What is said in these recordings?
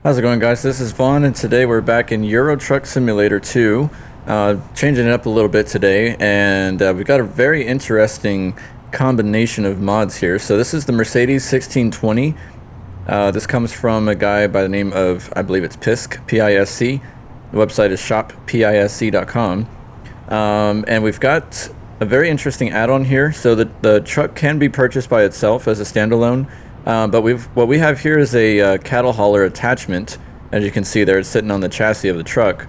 How's it going, guys? This is Vaughn, and today we're back in Euro Truck Simulator 2, changing it up a little bit today, and we've got a very interesting combination of mods here. So this is the Mercedes 1620. This comes from a guy by the name of, I believe it's Pisc, P-I-S-C. The website is shoppisc.com. And we've got a very interesting add-on here. So the truck can be purchased by itself as a standalone. But what we have here is a cattle hauler attachment. As you can see there, it's sitting on the chassis of the truck.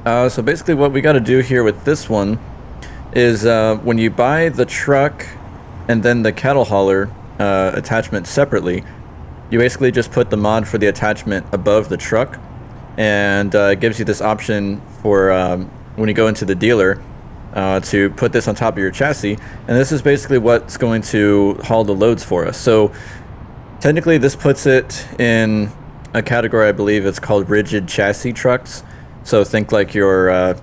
So basically what we got to do here with this one is when you buy the truck and then the cattle hauler attachment separately, you basically just put the mod for the attachment above the truck, and it gives you this option for when you go into the dealer to put this on top of your chassis, and this is basically what's going to haul the loads for us. So technically this puts it in a category, I believe it's called rigid chassis trucks. So think like your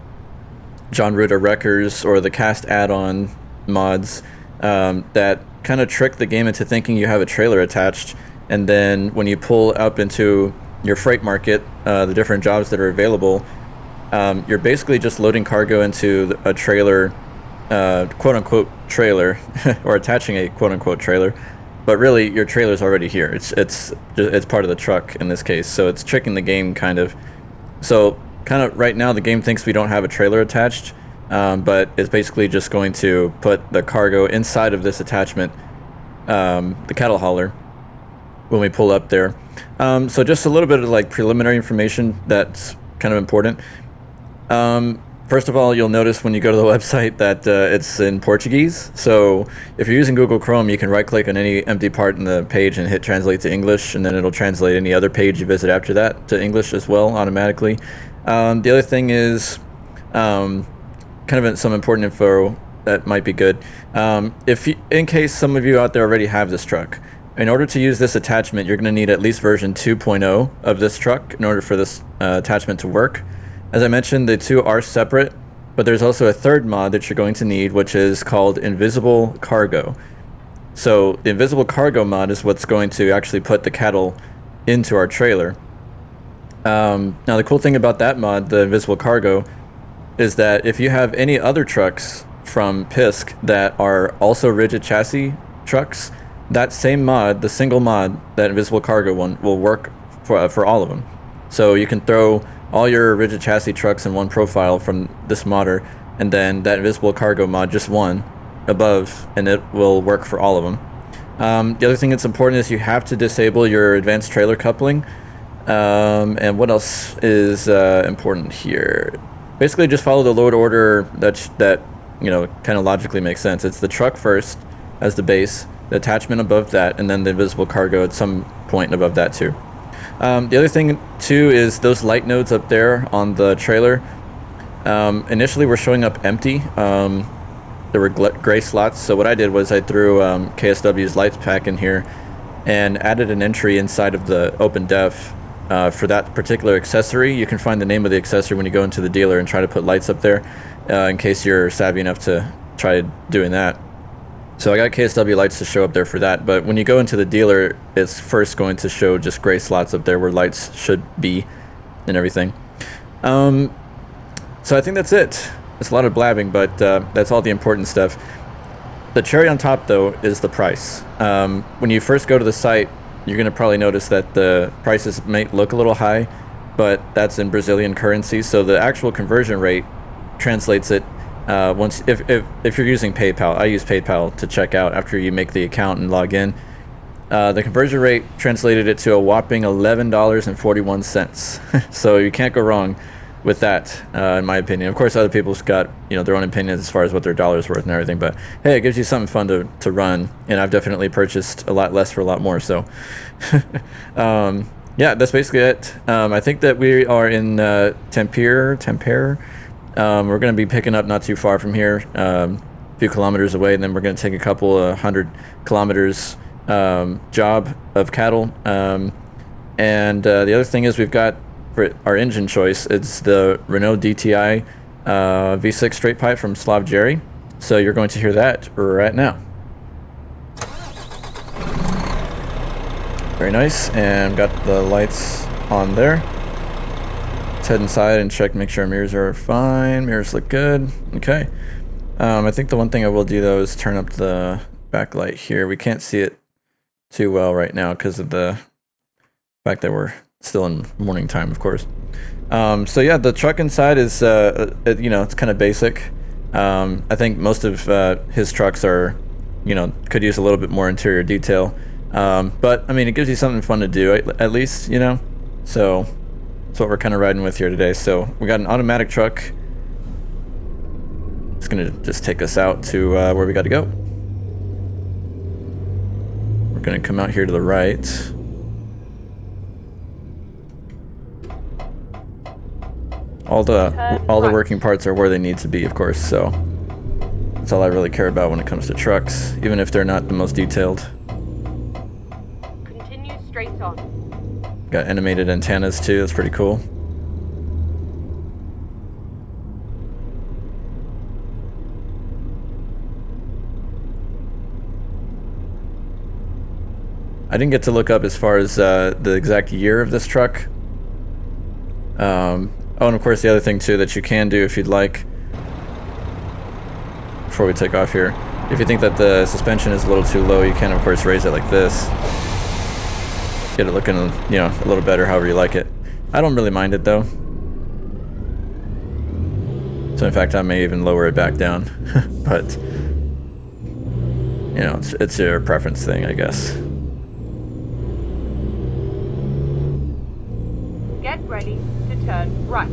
John Rutter Wreckers or the cast add-on mods that kind of trick the game into thinking you have a trailer attached, and then when you pull up into your freight market, the different jobs that are available, you're basically just loading cargo into a trailer, quote-unquote trailer, or attaching a quote-unquote trailer, but really your trailer's already here. It's part of the truck in this case, so it's tricking the game kind of. So kind of right now the game thinks we don't have a trailer attached, but it's basically just going to put the cargo inside of this attachment, the cattle hauler, when we pull up there. So just a little bit of like preliminary information that's kind of important. First of all, you'll notice when you go to the website that it's in Portuguese. So if you're using Google Chrome, you can right-click on any empty part in the page and hit translate to English, and then it'll translate any other page you visit after that to English as well automatically. The other thing is kind of some important info that might be good. In case some of you out there already have this truck, in order to use this attachment, you're going to need at least version 2.0 of this truck in order for this attachment to work. As I mentioned, the two are separate, but there's also a third mod that you're going to need, which is called Invisible Cargo. So the Invisible Cargo mod is what's going to actually put the cattle into our trailer. Now the cool thing about that mod, the Invisible Cargo, is that if you have any other trucks from Pisc that are also rigid chassis trucks, that same mod, the single mod, that Invisible Cargo one, will work for all of them. So you can throw all your rigid chassis trucks in one profile from this modder, and then that Invisible Cargo mod, just one, above, and it will work for all of them. The other thing that's important is you have to disable your advanced trailer coupling. And what else is important here? Basically just follow the load order that you know, kind of logically makes sense. It's the truck first as the base, the attachment above that, and then the Invisible Cargo at some point above that too. The other thing too is those light nodes up there on the trailer initially were showing up empty. There were gray slots, so what I did was I threw KSW's lights pack in here and added an entry inside of the open def for that particular accessory. You can find the name of the accessory when you go into the dealer and try to put lights up there, in case you're savvy enough to try doing that. So I got KSW lights to show up there for that, but when you go into the dealer, it's first going to show just gray slots up there where lights should be and everything. So I think that's it. It's a lot of blabbing, but that's all the important stuff. The cherry on top, though, is the price. When you first go to the site, you're going to probably notice that the prices may look a little high, but that's in Brazilian currency, so the actual conversion rate translates it. If you're using PayPal, I use PayPal to check out after you make the account and log in. The conversion rate translated it to a whopping $11.41. So you can't go wrong with that, in my opinion. Of course, other people's got, you know, their own opinions as far as what their dollar's worth and everything. But hey, it gives you something fun to run, and I've definitely purchased a lot less for a lot more. So yeah, that's basically it. I think that we are in Tampere. We're going to be picking up not too far from here, a few kilometers away, and then we're going to take a couple 100 kilometers job of cattle. And the other thing is we've got, for our engine choice, it's the Renault DTI V6 straight pipe from Slav Jerry. So you're going to hear that right now. Very nice, and got the lights on there. Let's head inside and check, make sure our mirrors are fine. Mirrors look good. Okay. I think the one thing I will do though is turn up the backlight here. We can't see it too well right now because of the fact that we're still in morning time, of course. So yeah, the truck inside is, you know, it's kind of basic. I think most of his trucks are, you know, could use a little bit more interior detail. But I mean, it gives you something fun to do, at least, you know. So that's what we're kind of riding with here today. So we got an automatic truck. It's gonna just take us out to where we got to go. We're gonna come out here to the right. All the working parts are where they need to be, of course. So that's all I really care about when it comes to trucks, even if they're not the most detailed. Continue straight on. Got animated antennas too. That's pretty cool. I didn't get to look up as far as the exact year of this truck. Oh, and of course the other thing too that you can do if you'd like, before we take off here, if you think that the suspension is a little too low, you can of course raise it like this. Get it looking, you know, a little better however you like it. I don't really mind it though. So in fact I may even lower it back down. But, you know, it's your preference thing, I guess. Get ready to turn right.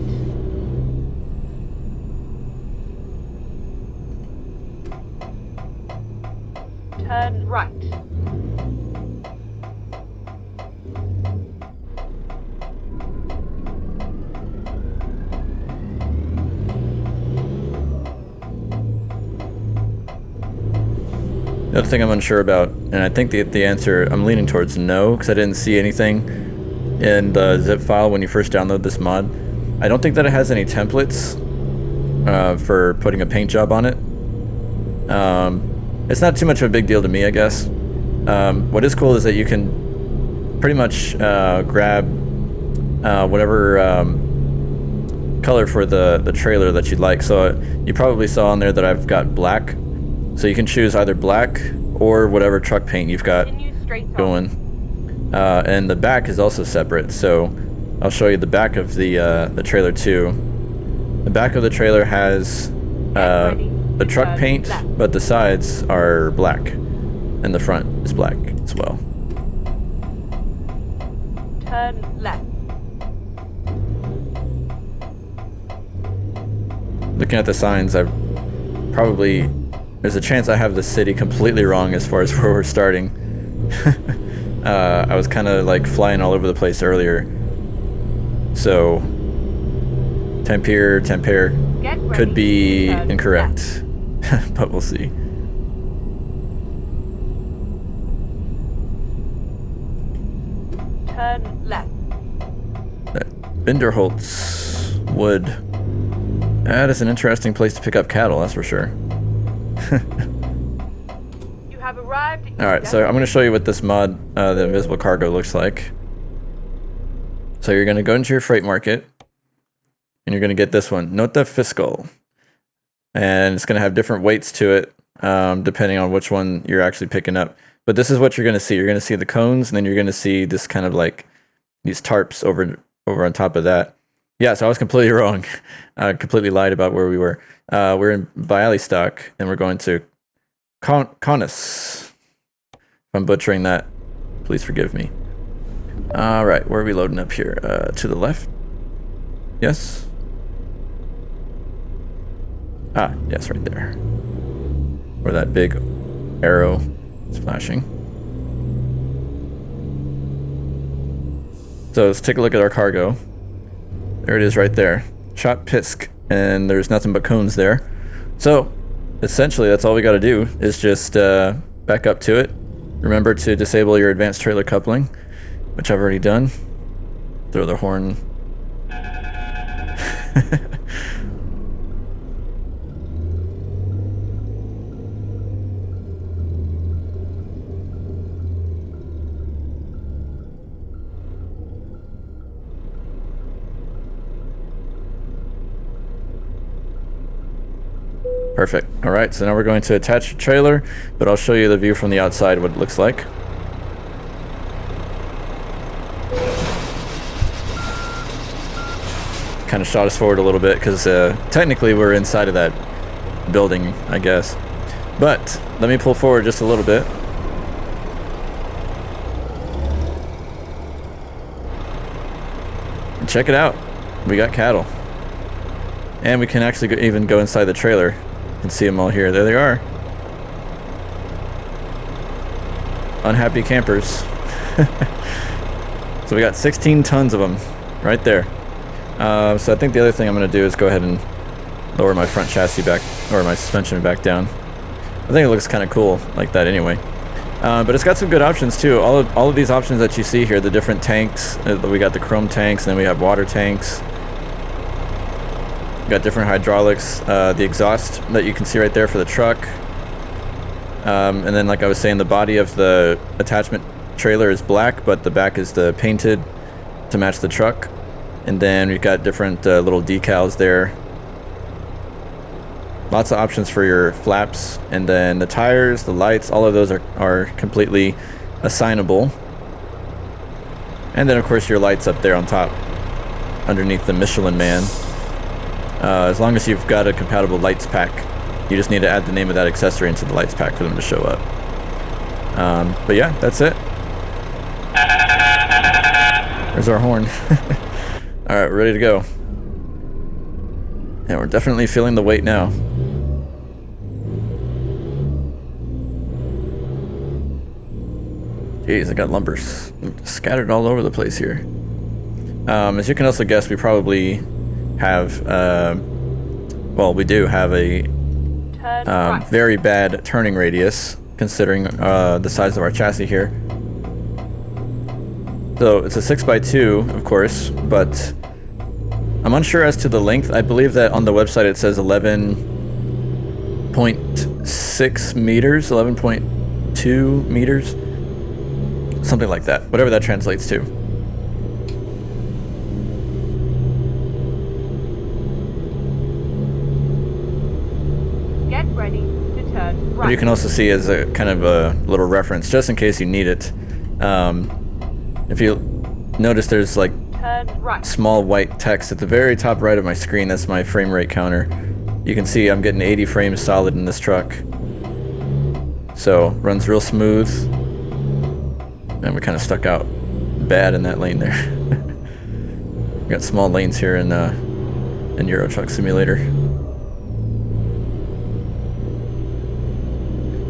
Turn right. The other thing I'm unsure about, and I think the answer, I'm leaning towards no, because I didn't see anything in the zip file when you first download this mod. I don't think that it has any templates for putting a paint job on it. It's not too much of a big deal to me, I guess. What is cool is that you can pretty much grab whatever color for the trailer that you'd like. So you probably saw on there that I've got black. So you can choose either black or whatever truck paint you've got going. And the back is also separate, so I'll show you the back of the trailer too. The back of the trailer has the truck paint, but the sides are black, and the front is black as well. Turn left. Looking at the signs, there's a chance I have the city completely wrong as far as where we're starting. I was kind of like flying all over the place earlier. So, Tampere could be incorrect, but we'll see. Turn left. That Binderholz wood. That is an interesting place to pick up cattle, that's for sure. You have arrived. Alright, so I'm going to show you what this mod, the invisible cargo, looks like. So you're going to go into your freight market, and you're going to get this one, Nota Fiscal. And it's going to have different weights to it, depending on which one you're actually picking up. But this is what you're going to see. You're going to see the cones, and then you're going to see this kind of like, these tarps over on top of that. Yeah, so I was completely wrong. I completely lied about where we were. We're in Bialystok, and we're going to Kaunas. If I'm butchering that, please forgive me. All right, where are we loading up here? To the left? Yes? Ah, yes, right there. Where that big arrow is flashing. So let's take a look at our cargo. There it is right there. Shot Pisc, and there's nothing but cones there. So essentially that's all we got to do is just back up to it. Remember to disable your advanced trailer coupling, which I've already done. Throw the horn. Perfect. All right, so now we're going to attach the trailer, but I'll show you the view from the outside, what it looks like. Kind of shot us forward a little bit because technically we're inside of that building, I guess. But let me pull forward just a little bit. And check it out. We got cattle. And we can actually even go inside the trailer and see them all here. There they are. Unhappy campers. So we got 16 tons of them right there. So I think the other thing I'm going to do is go ahead and lower my front chassis back, or my suspension back down. I think it looks kind of cool like that anyway. But it's got some good options too. All of these options that you see here, the different tanks, we got the chrome tanks, and then we have water tanks. We got different hydraulics, the exhaust that you can see right there for the truck. And then like I was saying, the body of the attachment trailer is black, but the back is the painted to match the truck. And then we've got different little decals there. Lots of options for your flaps. And then the tires, the lights, all of those are completely assignable. And then of course your lights up there on top, underneath the Michelin Man. As long as you've got a compatible lights pack, you just need to add the name of that accessory into the lights pack for them to show up. But yeah, that's it. There's our horn. All right, we're ready to go. And we're definitely feeling the weight now. Jeez, I got lumber scattered all over the place here. As you can also guess, we probably have, well, we do have a very bad turning radius, considering the size of our chassis here. So it's a 6x2, of course, but I'm unsure as to the length. I believe that on the website it says 11.6 meters, 11.2 meters, something like that, whatever that translates to. Get ready to turn right. But you can also see as a kind of a little reference, just in case you need it. If you notice, there's like right. small white text at the very top right of my screen. That's my frame rate counter. You can see I'm getting 80 frames solid in this truck. So runs real smooth. And we kind of stuck out bad in that lane there. We got small lanes here in Euro Truck Simulator.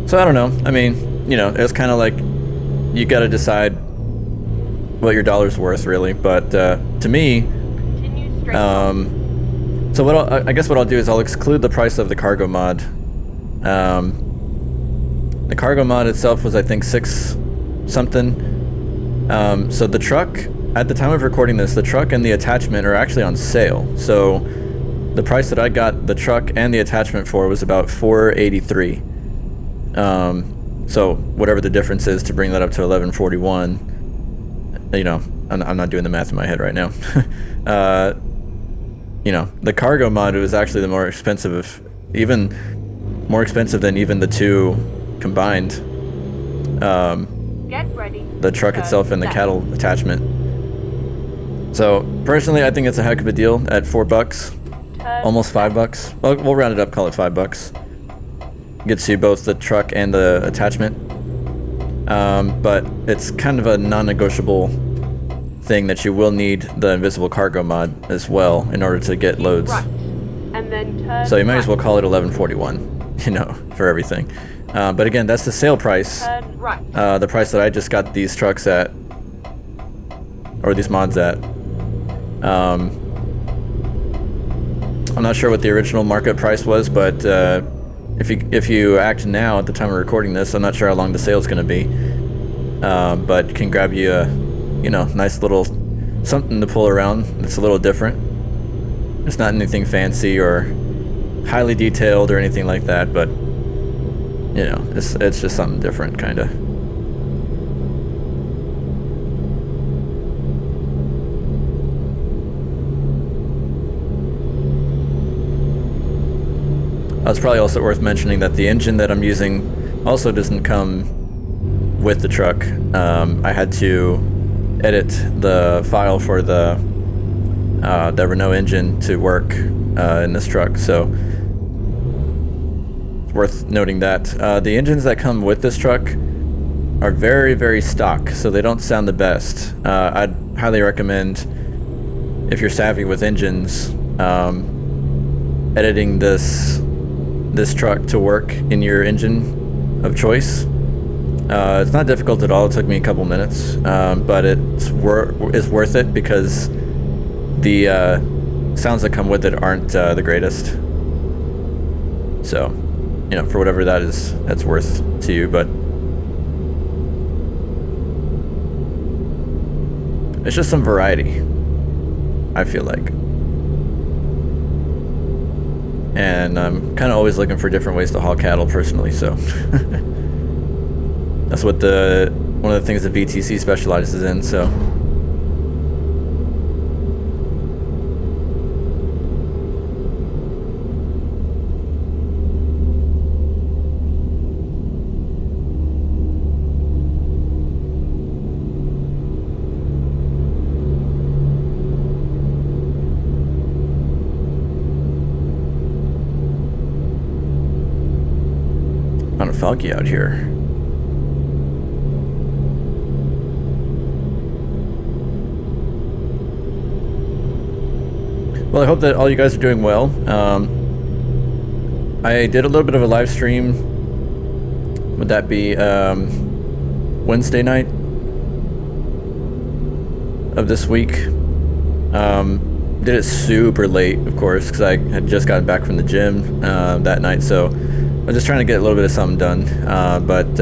So I don't know. I mean, you know, it's kind of like you got to decide what your dollar's worth, really. But to me, so I guess what I'll do is I'll exclude the price of the cargo mod. The cargo mod itself was, I think, $6 something. So the truck, at the time of recording this, the truck and the attachment are actually on sale. So the price that I got the truck and the attachment for was about $483. So whatever the difference is to bring that up to $1141. You know, I'm not doing the math in my head right now. You know, the cargo mod was actually the more expensive, even more expensive than even the two combined. Get ready. The truck itself and the cattle attachment. So personally, I think it's a heck of a deal at $4, almost $5. Well, we'll round it up, call it $5. Gets you both the truck and the attachment. But it's kind of a non-negotiable thing that you will need the invisible cargo mod as well in order to get loads. Right. And then turn So you might as well right. call it $1141, you know, for everything. But again, that's the sale price. Turn right. The price that I just got these trucks at, or these mods at. I'm not sure what the original market price was, but if you act now at the time of recording this, I'm not sure how long the sale's going to be. But it can grab you a, you know, nice little something to pull around. It's a little different. It's not anything fancy or highly detailed or anything like that, but you know, it's just something different, kind of. It's probably also worth mentioning that the engine that I'm using also doesn't come with the truck. I had to edit the file for the Renault engine to work in this truck, so it's worth noting that. The engines that come with this truck are very, very stock, so they don't sound the best. I'd highly recommend, if you're savvy with engines, editing this truck to work in your engine of choice. It's not difficult at all. It took me a couple minutes, but it's worth it because the sounds that come with it aren't the greatest. So, you know, for whatever that's worth to you, but it's just some variety, I feel like. And I'm kind of always looking for different ways to haul cattle personally, so that's what one of the things that VTC specializes in, so. Kind of foggy out here. Well, I hope that all you guys are doing well. I did a little bit of a live stream. Would that be Wednesday night of this week? Did it super late, of course, because I had just gotten back from the gym that night, so I was just trying to get a little bit of something done. But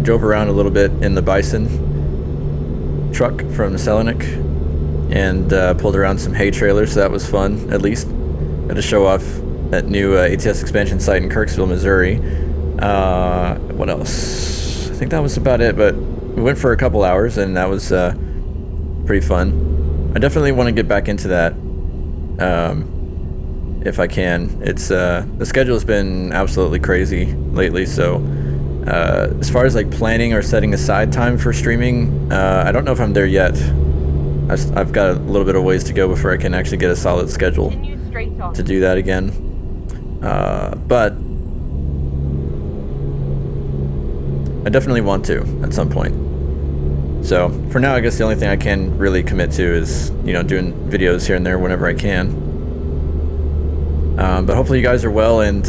drove around a little bit in the Bison truck from Selenik and pulled around some hay trailers, so that was fun, at least. Got to show off that new ATS expansion site in Kirksville, Missouri. What else? I think that was about it, but we went for a couple hours, and that was pretty fun. I definitely want to get back into that if I can. It's the schedule has been absolutely crazy lately, so as far as like planning or setting aside time for streaming, I don't know if I'm there yet. I've got a little bit of ways to go before I can actually get a solid schedule to do that again. But I definitely want to at some point. So for now, I guess the only thing I can really commit to is, you know, doing videos here and there whenever I can. But hopefully you guys are well and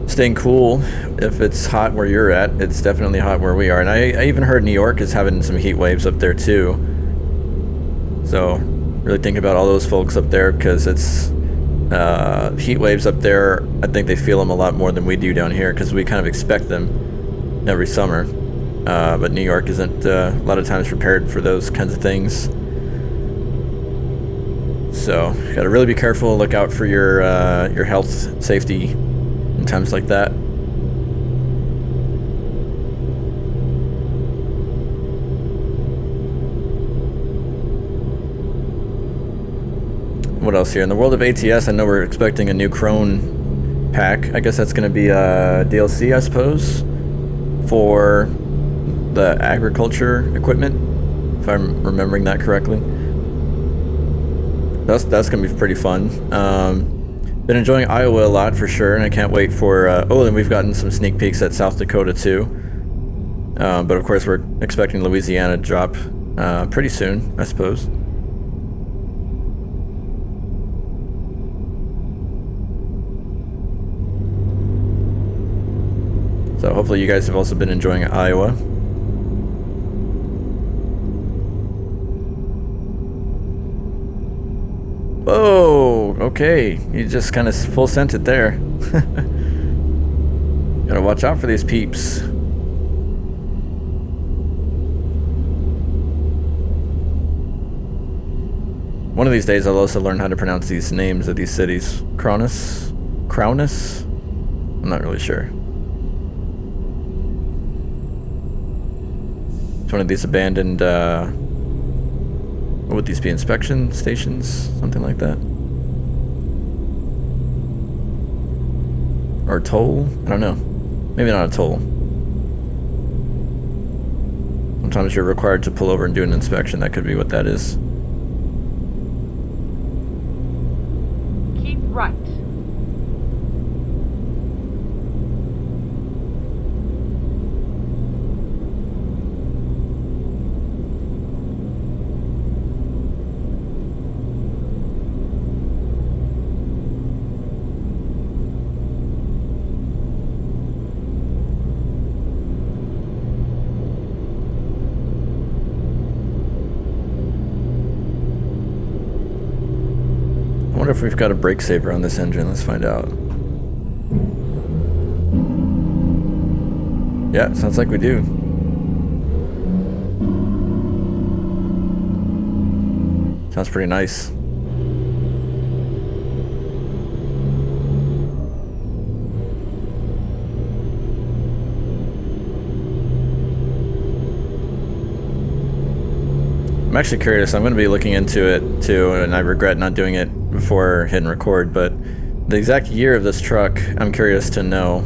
staying cool. If it's hot where you're at, it's definitely hot where we are. And I even heard New York is having some heat waves up there too. So really think about all those folks up there, because it's heat waves up there. I think they feel them a lot more than we do down here, because we kind of expect them every summer. But New York isn't a lot of times prepared for those kinds of things. So you gotta really be careful. Look out for your health, safety in times like that. What else here? In the world of ATS, I know we're expecting a new Crone pack. I guess that's going to be a DLC, I suppose, for the agriculture equipment, if I'm remembering that correctly. That's going to be pretty fun. Been enjoying Iowa a lot for sure, and I can't wait for... oh, and we've gotten some sneak peeks at South Dakota too. But of course, we're expecting Louisiana to drop pretty soon, I suppose. So hopefully you guys have also been enjoying Iowa. Whoa, okay. You just kind of full sent it there. Gotta watch out for these peeps. One of these days I'll also learn how to pronounce these names of these cities. Cronus? I'm not really sure. It's one of these abandoned, what would these be, inspection stations? Something like that. or toll. I don't know. Maybe not a toll. Sometimes you're required to pull over and do an inspection. That could be what that is. Keep right. I wonder if we've got a brake saver on this engine. Let's find out. Yeah, sounds like we do. Sounds pretty nice. I'm actually curious. I'm going to be looking into it too, and I regret not doing it before hitting record, but the exact year of this truck, I'm curious to know.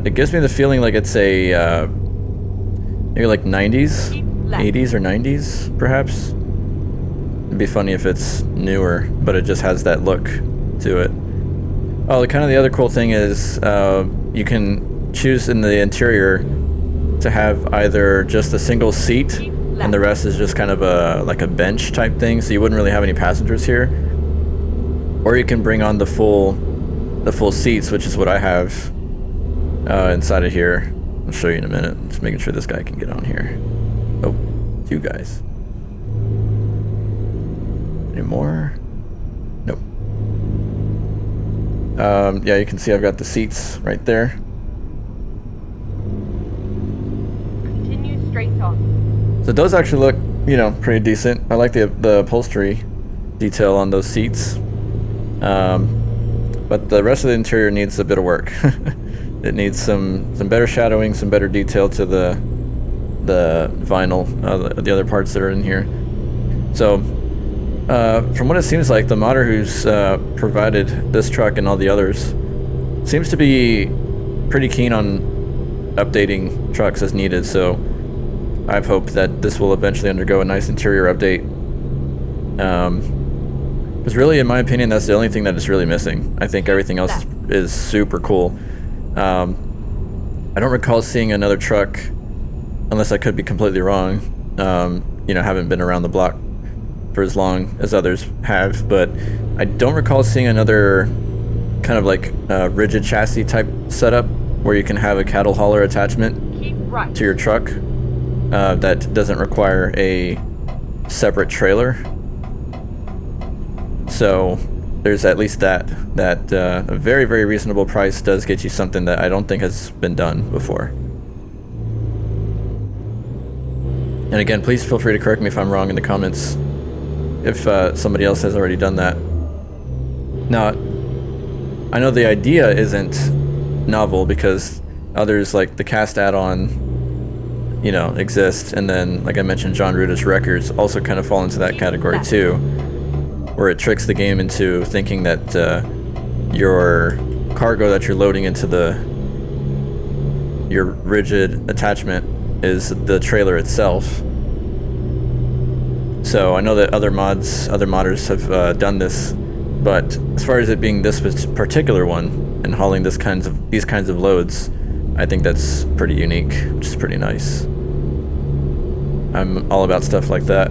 It gives me the feeling like it's a maybe like 90s, 80s or 90s perhaps. It'd be funny if it's newer, but it just has that look to it. Oh, kind of the other cool thing is you can choose in the interior to have either just a single seat and the rest is just kind of a like a bench type thing, so you wouldn't really have any passengers here. Or you can bring on the full seats, which is what I have inside of here. I'll show you in a minute. Just making sure this guy can get on here. Oh, 2 guys. Any more? Nope. Yeah, you can see I've got the seats right there. Continue straight on. So those actually look, you know, pretty decent. I like the upholstery detail on those seats. But the rest of the interior needs a bit of work. It needs some better shadowing, some better detail to the vinyl, the other parts that are in here. So, from what it seems like, the modder who's provided this truck and all the others seems to be pretty keen on updating trucks as needed. So, I've hoped that this will eventually undergo a nice interior update. Because really, in my opinion, that's the only thing that is really missing. I think everything else is super cool. I don't recall seeing another truck, unless I could be completely wrong. You know, haven't been around the block for as long as others have, but I don't recall seeing another kind of like rigid chassis type setup where you can have a cattle hauler attachment to your truck that doesn't require a separate trailer. So there's at least that a very, very reasonable price does get you something that I don't think has been done before. And again, please feel free to correct me if I'm wrong in the comments if somebody else has already done that. Now, I know the idea isn't novel because others like the cast add-on, you know, exist, and then like I mentioned, John Ruda's records also kind of fall into that category too, where it tricks the game into thinking that your cargo that you're loading into your rigid attachment is the trailer itself. So I know that other modders have done this, but as far as it being this particular one and hauling these kinds of loads, I think that's pretty unique, which is pretty nice. I'm all about stuff like that.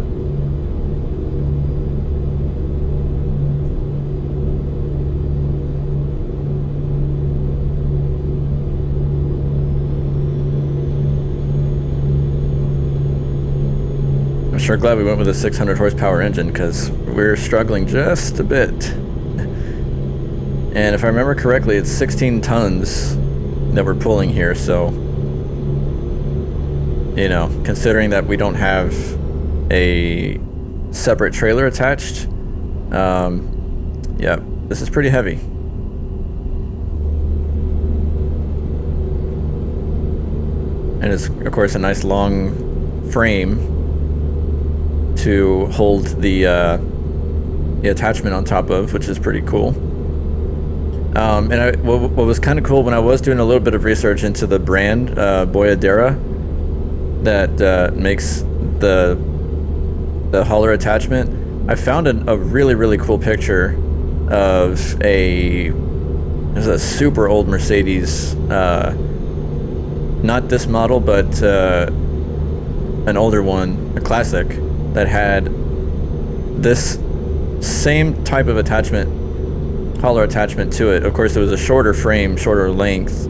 I'm sure glad we went with a 600 horsepower engine because we're struggling just a bit. And if I remember correctly, it's 16 tons that we're pulling here, so, you know, considering that we don't have a separate trailer attached, yeah, this is pretty heavy. And it's, of course, a nice long frame to hold the attachment on top of, which is pretty cool. What was kind of cool when I was doing a little bit of research into the brand Boiadeira that makes the hauler attachment, I found a really cool picture of there's a super old Mercedes, not this model, but an older one, a classic, that had this same type of attachment, hauler attachment to it. Of course, it was a shorter frame, shorter length,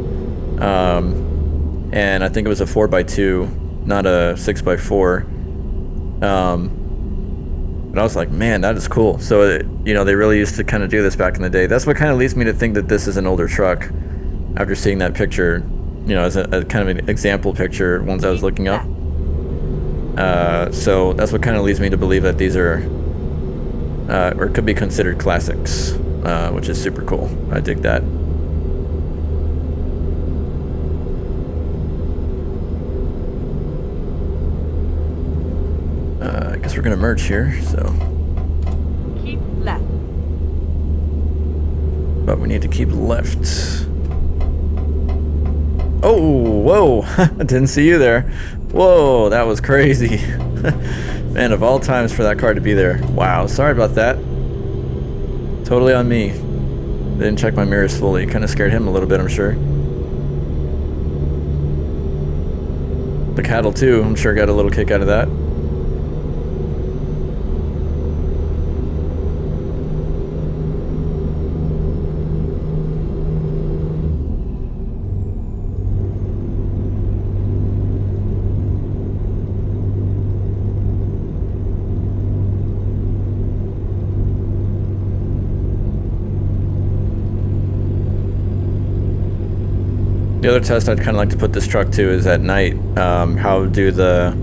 and I think it was a 4x2, not a 6x4. But I was like, man, that is cool. So, you know, they really used to kind of do this back in the day. That's what kind of leads me to think that this is an older truck after seeing that picture, you know, as a kind of an example picture, ones I was looking up. So that's what kind of leads me to believe that these are, or could be considered classics, which is super cool. I dig that. I guess we're gonna merge here, so. Keep left. But we need to keep left. Oh, whoa! Didn't see you there. Whoa, that was crazy. Man, of all times for that car to be there. Wow, sorry about that. Totally on me. Didn't check my mirrors fully. Kind of scared him a little bit, I'm sure. The cattle too, I'm sure got a little kick out of that. The other test I'd kind of like to put this truck to is at night. How do the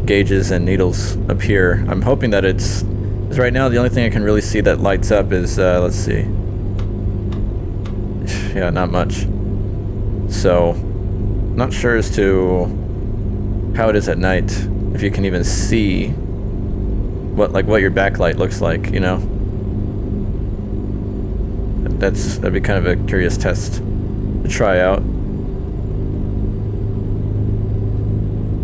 gauges and needles appear? I'm hoping that because right now the only thing I can really see that lights up is, let's see. Yeah, not much. So, not sure as to how it is at night. If you can even see what your backlight looks like, you know? That'd be kind of a curious test to try out.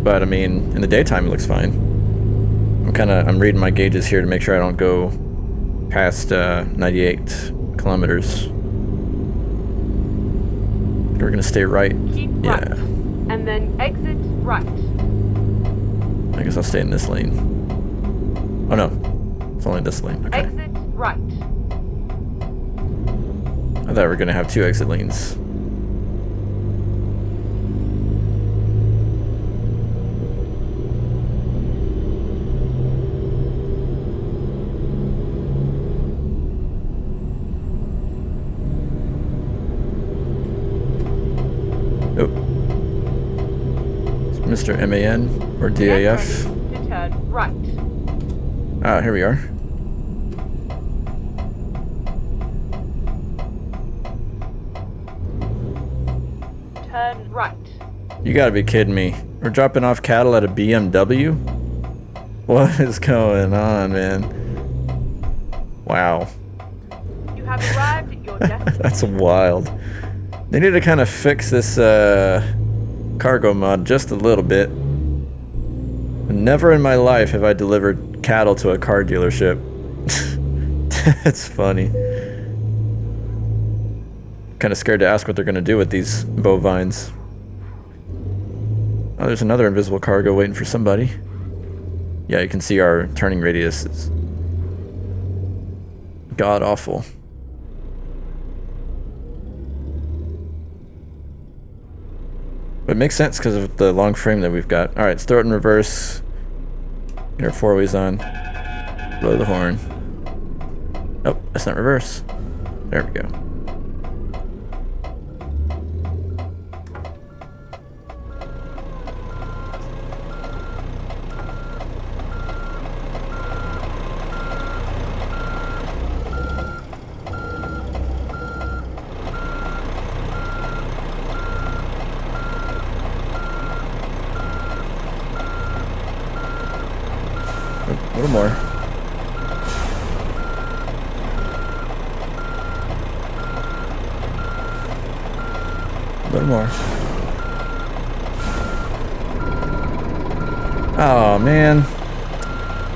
But I mean, in the daytime it looks fine. I'm reading my gauges here to make sure I don't go past 98 kilometers. We're gonna stay right. Keep right. And then exit right. I guess I'll stay in this lane. Oh no, it's only this lane. Okay. Exit right. I thought we were gonna have 2 exit lanes. Mr. MAN or DAF. To turn right. Ah, here we are. Turn right. You gotta be kidding me. We're dropping off cattle at a BMW? What is going on, man? Wow. You have arrived at your destination. That's wild. They need to kind of fix this cargo mod just a little bit. Never in my life have I delivered cattle to a car dealership. That's funny. Kind of scared to ask what they're gonna do with these bovines. Oh, there's another invisible cargo waiting for somebody. Yeah, you can see our turning radius is god awful. But it makes sense because of the long frame that we've got. Alright, let's throw it in reverse. Get our 4-ways on. Blow the horn. Oh, that's not reverse. There we go. A little more. A little more. Oh, man.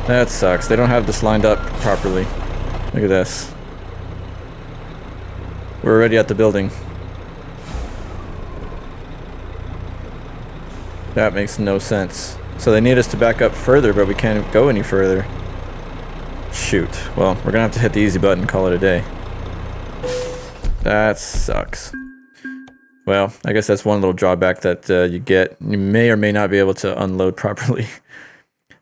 That sucks. They don't have this lined up properly. Look at this. We're already at the building. That makes no sense. So they need us to back up further, but we can't go any further. Shoot. Well, we're gonna have to hit the easy button and call it a day. That sucks. Well, I guess that's one little drawback that you get. You may or may not be able to unload properly.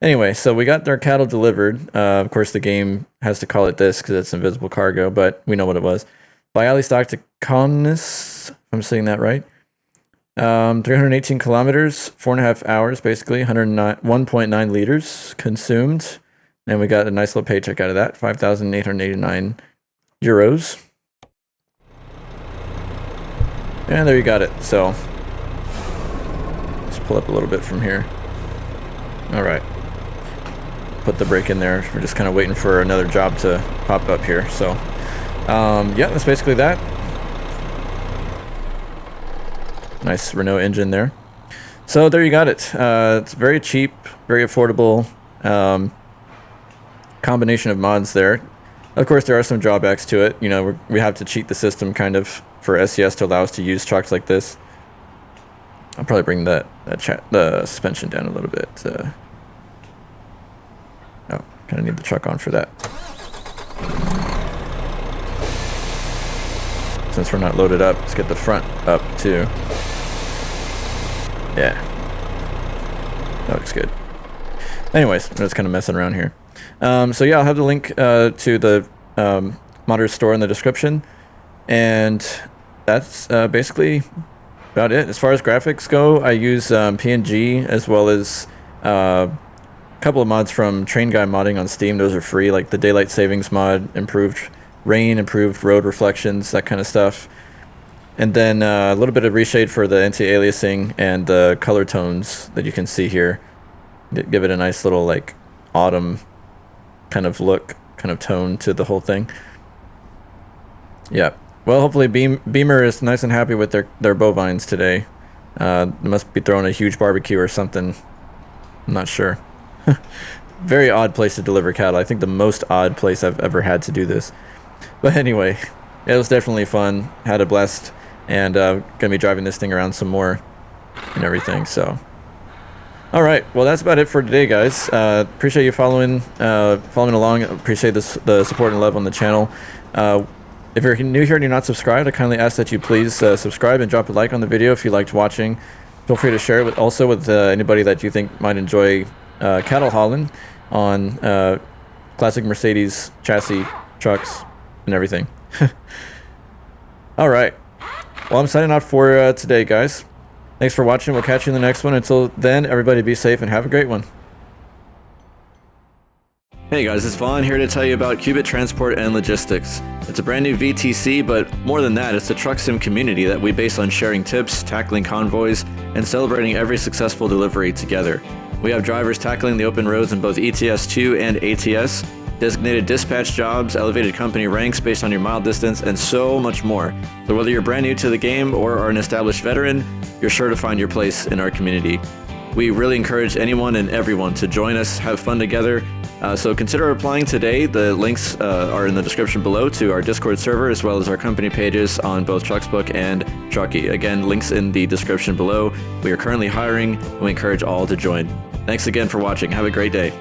Anyway, so we got our cattle delivered. Of course, the game has to call it this because it's invisible cargo, but we know what it was. By alley stock to calmness, if I'm saying that right. 318 kilometers, 4.5 hours, basically, 1.9 liters consumed. And we got a nice little paycheck out of that, 5,889 euros. And there you got it. So, let's pull up a little bit from here. All right. Put the brake in there. We're just kind of waiting for another job to pop up here. So, yeah, that's basically that. Nice Renault engine there. So there you got it. It's very cheap, very affordable. Combination of mods there. Of course, there are some drawbacks to it. You know, we have to cheat the system kind of for SES to allow us to use trucks like this. I'll probably bring the suspension down a little bit. Oh, kind of need the truck on for that. Since we're not loaded up, let's get the front up too. Yeah. That looks good. Anyways, I'm just kind of messing around here. So yeah, I'll have the link to the modder store in the description. And that's basically about it. As far as graphics go, I use PNG as well as a couple of mods from Train Guy Modding on Steam. Those are free, like the Daylight Savings mod, improved rain, improved road reflections, that kind of stuff. And then a little bit of reshade for the anti-aliasing and the color tones that you can see here. Give it a nice little like autumn kind of look, kind of tone to the whole thing. Yeah. Well, hopefully Beamer is nice and happy with their bovines today. They must be throwing a huge barbecue or something. I'm not sure. Very odd place to deliver cattle. I think the most odd place I've ever had to do this. But anyway, it was definitely fun. Had a blast. And gonna be driving this thing around some more and everything. So, all right. Well, that's about it for today, guys. Appreciate you following along. Appreciate the support and love on the channel. If you're new here and you're not subscribed, I kindly ask that you please subscribe and drop a like on the video if you liked watching. Feel free to share it also with anybody that you think might enjoy cattle hauling on classic Mercedes chassis trucks and everything. All right. Well, I'm signing off for today, guys. Thanks for watching. We'll catch you in the next one. Until then, everybody be safe and have a great one. Hey guys, it's Vaughn here to tell you about Qubit Transport and Logistics. It's a brand new VTC, but more than that, it's a truck sim community that we base on sharing tips, tackling convoys, and celebrating every successful delivery together. We have drivers tackling the open roads in both ETS2 and ATS, designated dispatch jobs, elevated company ranks based on your mile distance, and so much more. So whether you're brand new to the game or are an established veteran, you're sure to find your place in our community. We really encourage anyone and everyone to join us, have fun together. So consider applying today. The links are in the description below to our Discord server as well as our company pages on both TrucksBook and Trucky. Again, links in the description below. We are currently hiring and we encourage all to join. Thanks again for watching. Have a great day.